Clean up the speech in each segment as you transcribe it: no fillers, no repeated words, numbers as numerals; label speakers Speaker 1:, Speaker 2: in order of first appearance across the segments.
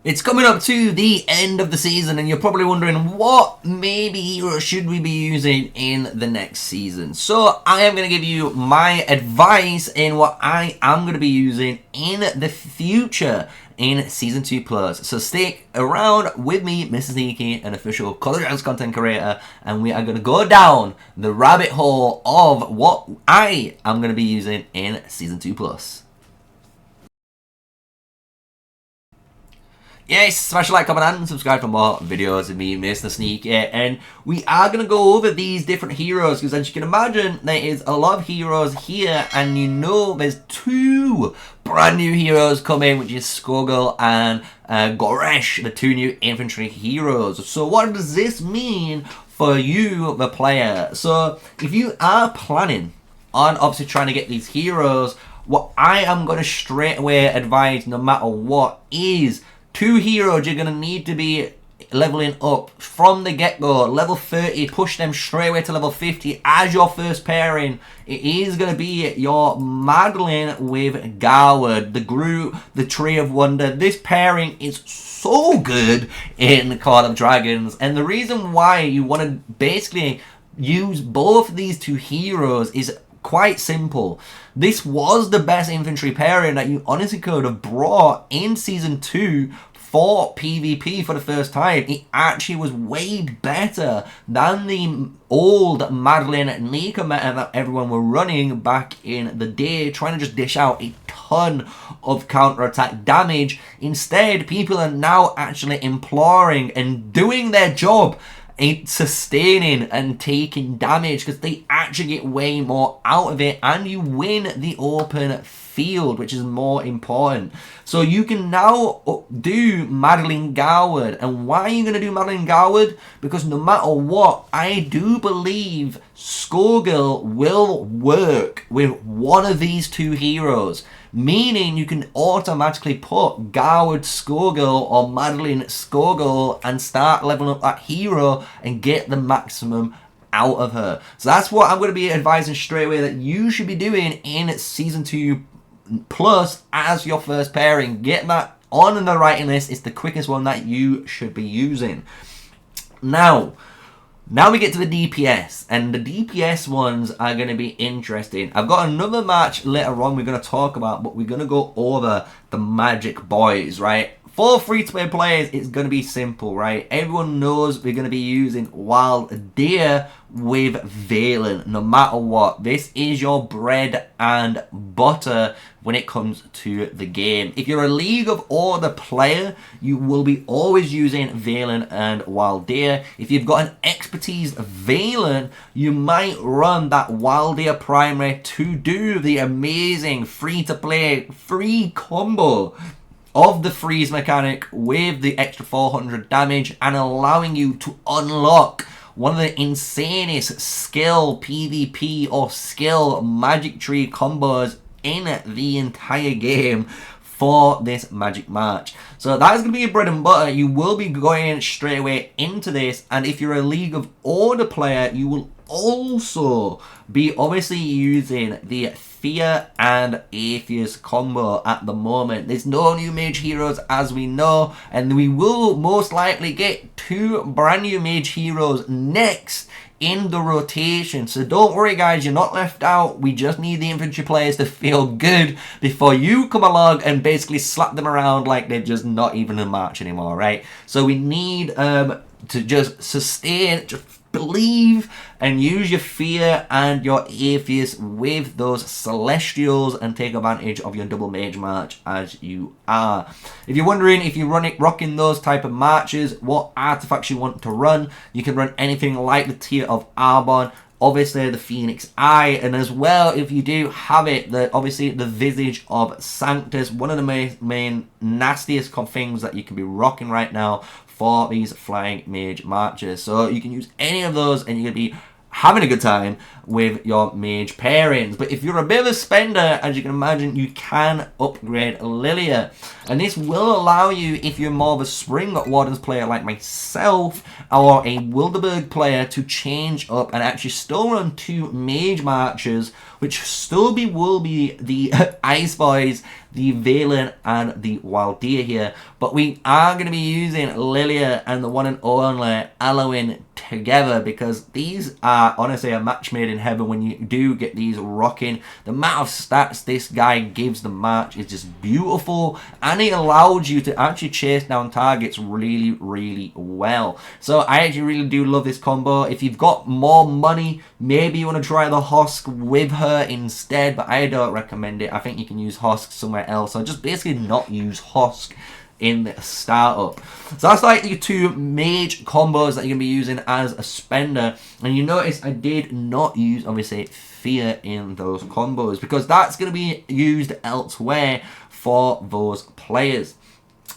Speaker 1: It's coming up to the end of the season and you're probably wondering what maybe hero should we be using in the next season. So I am going to give you my advice in what I am going to be using in the future in Season 2 Plus. So stick around with me, MrSneakyy, an official Call of Duty content creator, and we are going to go down the rabbit hole of what I am going to be using in Season 2 Plus. Yes, smash a like, comment, and subscribe for more videos of me, MrSneakyy. And we are going to go over these different heroes, because as you can imagine, there is a lot of heroes here, and you know there's two brand new heroes coming, which is Skogul and Goresh, the two new infantry heroes. So what does this mean for you, the player? So if you are planning on obviously trying to get these heroes, what I am going to straight away advise, no matter what, is two heroes you're going to need to be leveling up from the get-go. Level 30, push them straight away to level 50 as your first pairing. It is going to be your Madeline with Garwood, the Groot, the Tree of Wonder. This pairing is so good in Call of Dragons, and the reason why you want to basically use both of these two heroes is quite simple. This was the best infantry pairing that you honestly could have brought in Season 2 for PvP for the first time. It actually was way better than the old Madeline Nika meta that everyone were running back in the day, trying to just dish out a ton of counter-attack damage. Instead, people are now actually imploring and doing their job, sustaining and taking damage, because they actually get way more out of it, and you win the open field, which is more important. So you can now do Madeline Garwood. And why are you going to do Madeline Garwood? Because no matter what, I do believe Skogul will work with one of these two heroes, meaning you can automatically put Garwood Skogul or Madeline Skogul and start leveling up that hero and get the maximum out of her. So that's what I'm going to be advising straight away that you should be doing in Season 2 Plus as your first pairing. Get that on the writing list. It's the quickest one that you should be using. Now we get to the DPS, and the DPS ones are going to be interesting. I've got another match later on we're going to talk about, but we're going to go over the Magic Boys, right? For free-to-play players, it's going to be simple, right? Everyone knows we're going to be using Wild Deer with Valen, no matter what. This is your bread and butter when it comes to the game. If you're a League of Order player, you will be always using Valen and Wild Deer. If you've got an expertise Valen, you might run that Wild Deer primary to do the amazing free-to-play free combo of the freeze mechanic with the extra 400 damage, and allowing you to unlock one of the insanest skill PvP or skill magic tree combos in the entire game for this Magic March. So that is going to be your bread and butter. You will be going straight away into this, and if you're a League of Order player, you will also be obviously using the Fear and Atheist combo at the moment. There's no new mage heroes, as we know, and we will most likely get two brand new mage heroes next in the rotation. So don't worry guys, you're not left out. We just need the infantry players to feel good before you come along and basically slap them around like they're just not even in March anymore, right? So we need to just sustain, just believe and use your Fear and your Atheist with those Celestials and take advantage of your double mage march as you are. If you're wondering if you're rocking those type of marches, what artifacts you want to run, you can run anything like the Tear of Arbon, obviously the Phoenix Eye, and as well, if you do have it, obviously the Visage of Sanctus, one of the main nastiest things that you can be rocking right now for these flying mage marches. So you can use any of those and you're going to be having a good time with your mage pairings. But if you're a bit of a spender, as you can imagine, you can upgrade Lilia. And this will allow you, if you're more of a Spring Wardens player like myself, or a Wilderberg player, to change up and actually still run two mage marches, which still will be the Ice Boys, the Valen and the Wild Deer here. But we are going to be using Lilia and the one and only Alwyn together, because these are honestly a match made in heaven when you do get these rocking. The amount of stats this guy gives the match is just beautiful, and it allows you to actually chase down targets really, really well. So I actually really do love this combo. If you've got more money, maybe you want to try the Husk with her instead, but I don't recommend it. I think you can use Husk somewhere else, so just basically not use Husk in the startup. So that's like the two mage combos that you're going to be using as a spender. And you notice I did not use, obviously, Fear in those combos, because that's going to be used elsewhere for those players.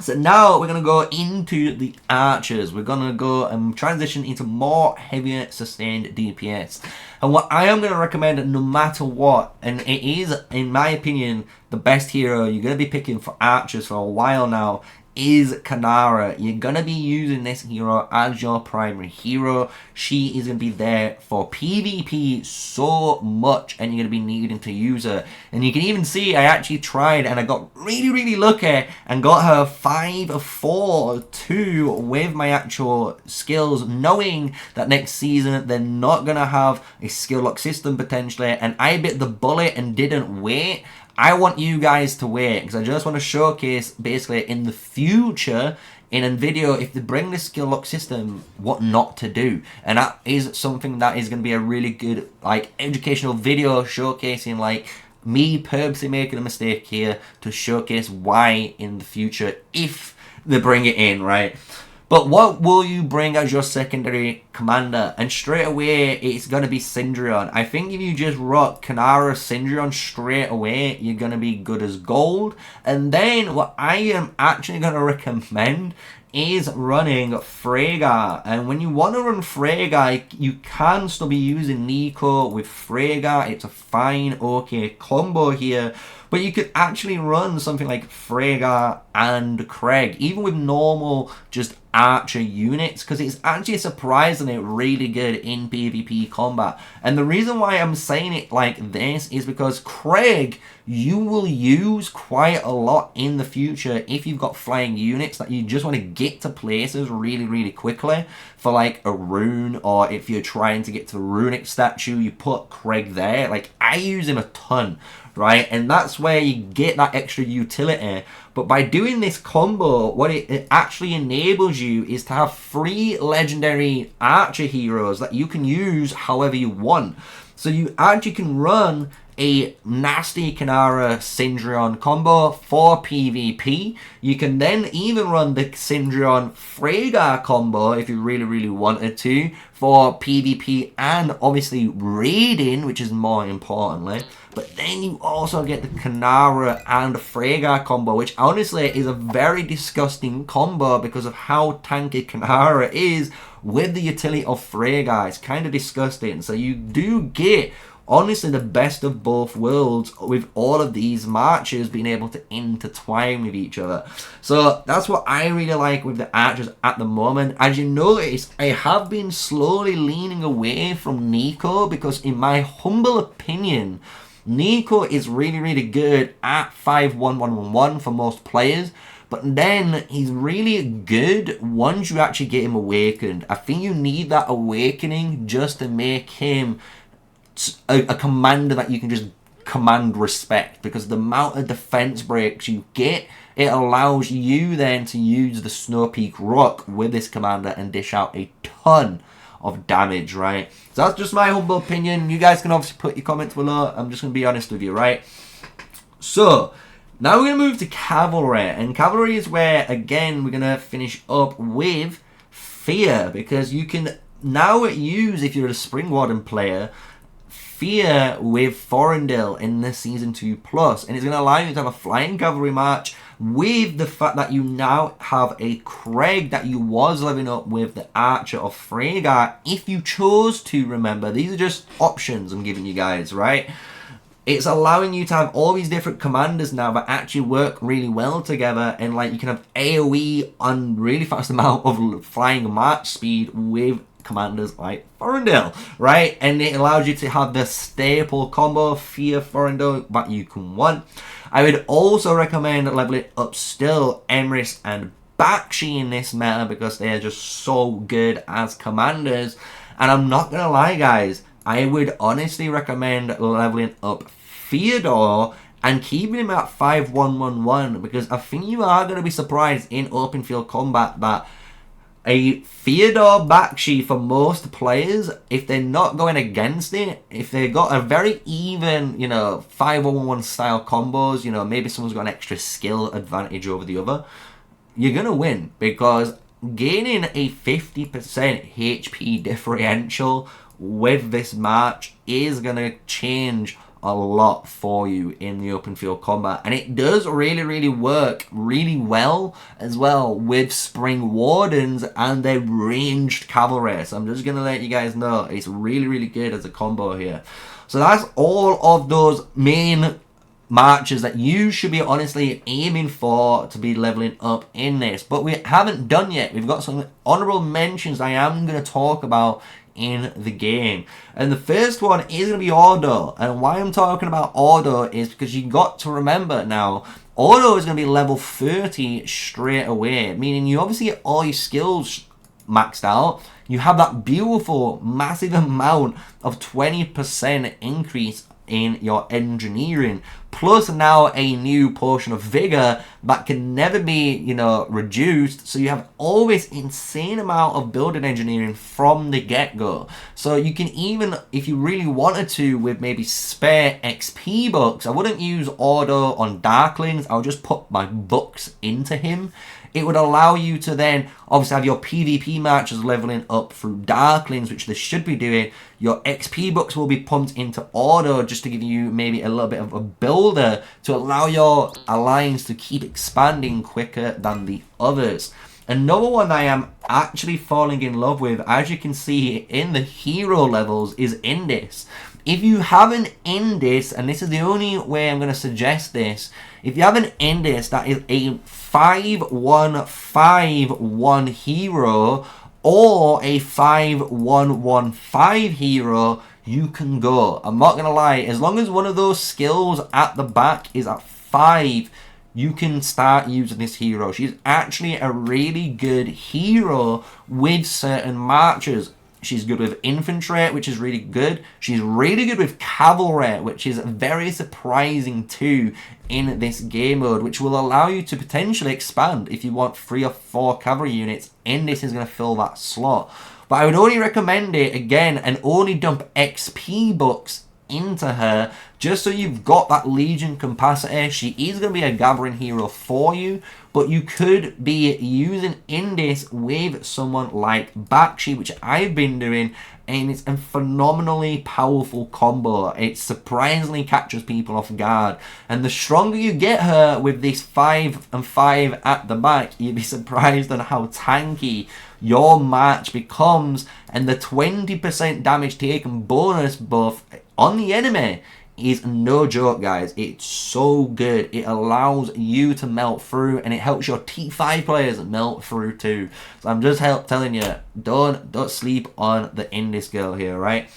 Speaker 1: So now we're going to go into the archers. We're going to go and transition into more heavier sustained DPS. And what I am going to recommend, no matter what, and it is, in my opinion, the best hero you're going to be picking for archers for a while now, is Kanara. You're going to be using this hero as your primary hero. She is going to be there for PvP so much, and you're going to be needing to use her. And you can even see I actually tried, and I got really, really lucky and got her 5-4-2 with my actual skills, knowing that next season they're not going to have a skill lock system potentially, and I bit the bullet and didn't wait. I want you guys to wait, because I just want to showcase basically in the future in a video, if they bring this skill lock system, what not to do. And that is something that is going to be a really good like educational video showcasing like me purposely making a mistake here to showcase why in the future if they bring it in, right? But what will you bring as your secondary commander? And straight away, it's going to be Syndreon. I think if you just rock Kanara Syndreon straight away, you're going to be good as gold. And then what I am actually going to recommend is running Freyga. And when you want to run Freyga, you can still be using Nico with Freyga. It's a fine, okay combo here. But you could actually run something like Freyga and Craig, even with normal just archer units, because it's actually surprisingly really good in PvP combat. And the reason why I'm saying it like this is because Craig you will use quite a lot in the future if you've got flying units that you just want to get to places really, really quickly for like a rune, or if you're trying to get to the runic statue, you put Craig there. Like I use him a ton, right? And that's where you get that extra utility. But by doing this combo, what it actually enables you is to have 3 legendary archer heroes that you can use however you want. So you actually can run a nasty Kanara Syndreon combo for PvP. You can then even run the Syndreon Freyga combo if you really, really wanted to for PvP and obviously raiding, which is more importantly. But then you also get the Kanara and Freyga combo, which honestly is a very disgusting combo because of how tanky Kanara is with the utility of Freyga. It's kind of disgusting. So you do get honestly the best of both worlds with all of these marches being able to intertwine with each other. So that's what I really like with the archers at the moment. As you notice, I have been slowly leaning away from Nico because in my humble opinion, Nico is really, really good at 5-1-1-1-1 for most players. But then he's really good once you actually get him awakened. I think you need that awakening just to make him a commander that you can just command respect, because the amount of defense breaks you get, it allows you then to use the Snow Peak Rock with this commander and dish out a ton of damage, right? So that's just my humble opinion. You guys can obviously put your comments below. I'm just going to be honest with you, right? So now we're going to move to Cavalry, and Cavalry is where, again, we're going to finish up with Fear, because you can now use, if you're a Spring Warden player, Fear with Forendil in the Season 2 Plus, and it's going to allow you to have a flying cavalry march with the fact that you now have a Craig that you was leveling up with the Archer of Freyga if you chose to. Remember, these are just options I'm giving you guys, right? It's allowing you to have all these different commanders now that actually work really well together, and like you can have AoE on really fast amount of flying march speed with commanders like Forendil, right? And it allows you to have the staple combo Fear Forendil that you can want. I would also recommend leveling up still Emrys and Bakshi in this meta because they are just so good as commanders. And I'm not going to lie, guys, I would honestly recommend leveling up Theodore and keeping him at 5111 because I think you are going to be surprised in open field combat that a Theodore Bakshi for most players, if they're not going against it, if they've got a very even, 5-1-1 style combos, maybe someone's got an extra skill advantage over the other, you're going to win because gaining a 50% HP differential with this match is going to change a lot for you in the open field combat, and it does really work really well as well with Spring Wardens and their ranged cavalry. So I'm just gonna let you guys know it's really good as a combo here. So that's all of those main matches that you should be honestly aiming for to be leveling up in this, but we haven't done yet. We've got some honorable mentions I am going to talk about in the game, and the first one is going to be Ordo. And why I'm talking about Ordo is because you got to remember now, Ordo is going to be level 30 straight away, meaning you obviously get all your skills maxed out. You have that beautiful massive amount of 20% increase in your engineering, plus now a new portion of vigor that can never be, reduced. So you have always insane amount of building engineering from the get-go. So you can even, if you really wanted to, with maybe spare XP bucks, I wouldn't use Ordo on Darklings, I'll just put my bucks into him. It would allow you to then obviously have your PvP matches leveling up through Darklings, which they should be doing. Your XP bucks will be pumped into Ordo just to give you maybe a little bit of a builder to allow your alliance to keep expanding quicker than the others. Another one I am actually falling in love with, as you can see in the hero levels, is Indis. If you have an Indis, and this is the only way I'm going to suggest this, if you have an Indis that is a 5-1-5-1 hero or a 5-1-1-5 hero, you can go. I'm not going to lie, as long as one of those skills at the back is at 5, you can start using this hero. She's actually a really good hero with certain marches. She's good with infantry, which is really good. She's really good with cavalry, which is very surprising too in this game mode, which will allow you to potentially expand if you want 3 or 4 cavalry units. And this is going to fill that slot. But I would only recommend it again and only dump XP bucks into her just so you've got that legion capacity. She is going to be a gathering hero for you, but you could be using Indis with someone like Bakshi, which I've been doing, and it's a phenomenally powerful combo. It surprisingly catches people off guard, and the stronger you get her with this 5-5 at the back, you'd be surprised on how tanky your match becomes, and the 20% damage taken bonus buff on the enemy is no joke, guys. It's so good. It allows you to melt through, and it helps your T5 players melt through too. So I'm just telling you, don't sleep on the Indis girl here, right?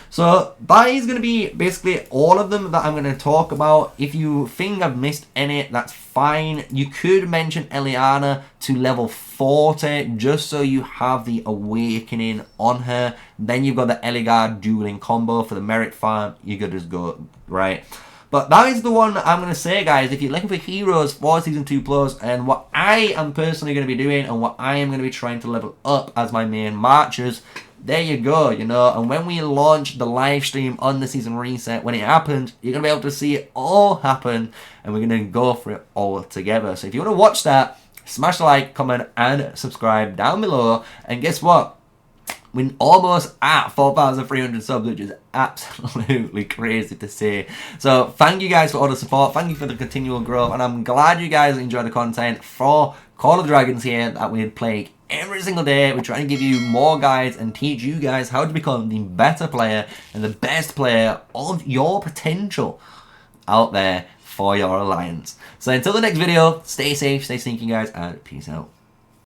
Speaker 1: So that is going to be basically all of them that I'm going to talk about. If you think I've missed any, that's fine. You could mention Eliana to level 40 just so you have the awakening on her. Then you've got the Eligard dueling combo for the merit farm. You could just go, right? But that is the one I'm going to say, guys. If you're looking for heroes for Season 2 Plus, and what I am personally going to be doing and what I am going to be trying to level up as my main marchers, there you go, and when we launch the live stream on the season reset, when it happens, you're going to be able to see it all happen, and we're going to go for it all together. So if you want to watch that, smash the like, comment, and subscribe down below, and guess what? We're almost at 4,300 subs, which is absolutely crazy to see. So thank you guys for all the support, thank you for the continual growth, and I'm glad you guys enjoy the content for Call of Dragons here that we're playing every single day. We're trying to give you more guides and teach you guys how to become the better player and the best player of your potential out there for your alliance. So until the next video, stay safe, stay sneaky, guys, and peace out.